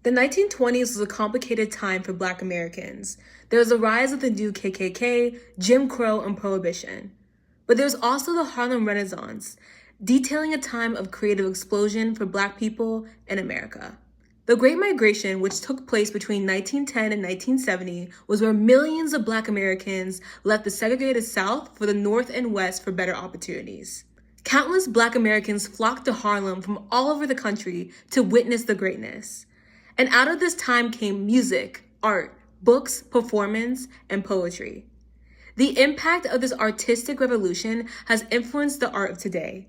The 1920s was a complicated time for Black Americans. There was a rise of the new KKK, Jim Crow, and Prohibition. But there was also the Harlem Renaissance, detailing a time of creative explosion for Black people in America. The Great Migration, which took place between 1910 and 1970, was where millions of Black Americans left the segregated South for the North and West for better opportunities. Countless Black Americans flocked to Harlem from all over the country to witness the greatness. And out of this time came music, art, books, performance, and poetry. The impact of this artistic revolution has influenced the art of today.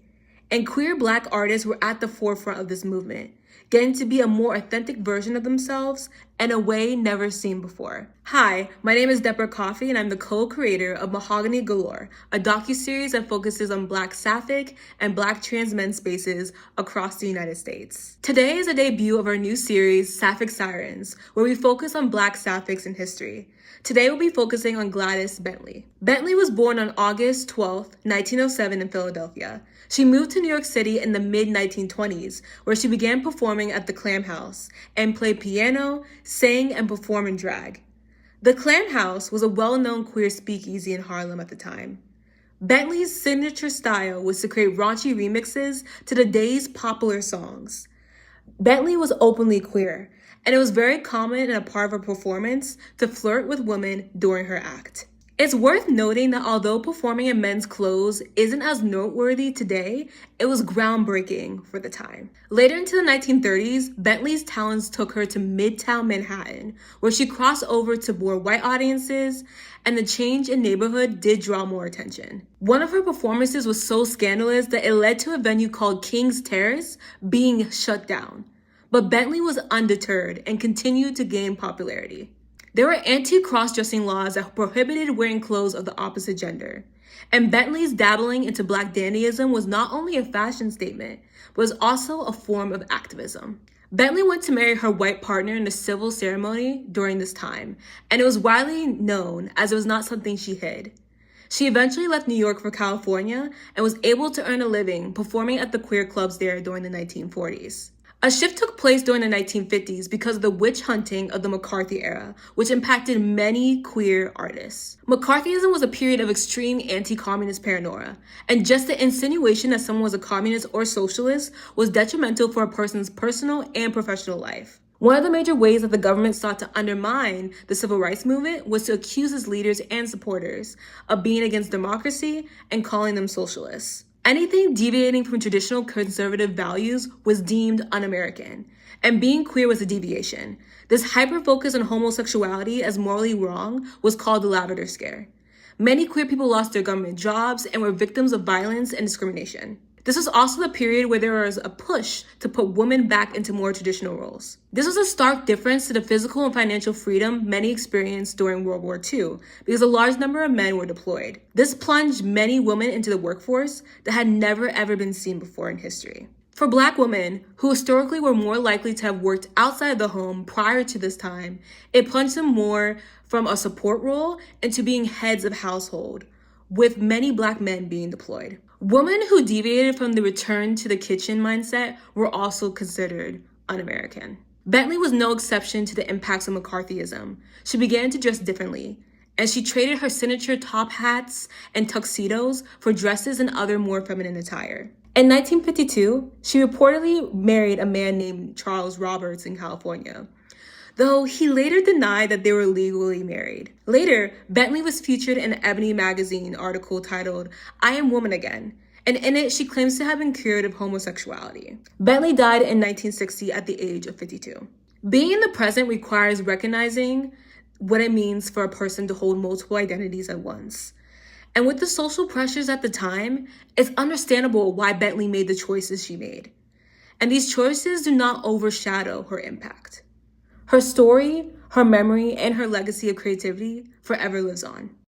And queer Black artists were at the forefront of this movement, getting to be a more authentic version of themselves in a way never seen before. Hi, my name is Deborah Coffey, and I'm the co-creator of Mahogany Galore, a docuseries that focuses on Black Sapphic and Black trans men spaces across the United States. Today is a debut of our new series, Sapphic Sirens, where we focus on Black Sapphics in history. Today we'll be focusing on Gladys Bentley. Bentley was born on August 12, 1907 in Philadelphia. She moved to New York City in the mid-1920s, where she began performing at the Clam House and played piano, sang, and performed in drag. The Clam House was a well-known queer speakeasy in Harlem at the time. Bentley's signature style was to create raunchy remixes to the day's popular songs. Bentley was openly queer, and it was very common and a part of her performance to flirt with women during her act. It's worth noting that although performing in men's clothes isn't as noteworthy today, it was groundbreaking for the time. Later into the 1930s, Bentley's talents took her to Midtown Manhattan, where she crossed over to more white audiences, and the change in neighborhood did draw more attention. One of her performances was so scandalous that it led to a venue called King's Terrace being shut down. But Bentley was undeterred and continued to gain popularity. There were anti-cross-dressing laws that prohibited wearing clothes of the opposite gender. And Bentley's dabbling into Black dandyism was not only a fashion statement, but was also a form of activism. Bentley went to marry her white partner in a civil ceremony during this time, and it was widely known as it was not something she hid. She eventually left New York for California and was able to earn a living performing at the queer clubs there during the 1940s. A shift took place during the 1950s because of the witch hunting of the McCarthy era, which impacted many queer artists. McCarthyism was a period of extreme anti-communist paranoia, and just the insinuation that someone was a communist or socialist was detrimental for a person's personal and professional life. One of the major ways that the government sought to undermine the civil rights movement was to accuse its leaders and supporters of being against democracy and calling them socialists. Anything deviating from traditional conservative values was deemed un-American, and being queer was a deviation. This hyper-focus on homosexuality as morally wrong was called the Lavender Scare. Many queer people lost their government jobs and were victims of violence and discrimination. This was also the period where there was a push to put women back into more traditional roles. This was a stark difference to the physical and financial freedom many experienced during World War II, because a large number of men were deployed. This plunged many women into the workforce that had never ever been seen before in history. For Black women, who historically were more likely to have worked outside the home prior to this time, it plunged them more from a support role into being heads of household, with many Black men being deployed. Women who deviated from the return to the kitchen mindset were also considered un-American. Bentley was no exception to the impacts of McCarthyism. She began to dress differently, and she traded her signature top hats and tuxedos for dresses and other more feminine attire. In 1952, she reportedly married a man named Charles Roberts in California, though he later denied that they were legally married. Later, Bentley was featured in an Ebony magazine article titled, "I Am Woman Again," and in it, she claims to have been cured of homosexuality. Bentley died in 1960 at the age of 52. Being in the present requires recognizing what it means for a person to hold multiple identities at once. And with the social pressures at the time, it's understandable why Bentley made the choices she made. And these choices do not overshadow her impact. Her story, her memory, and her legacy of creativity forever lives on.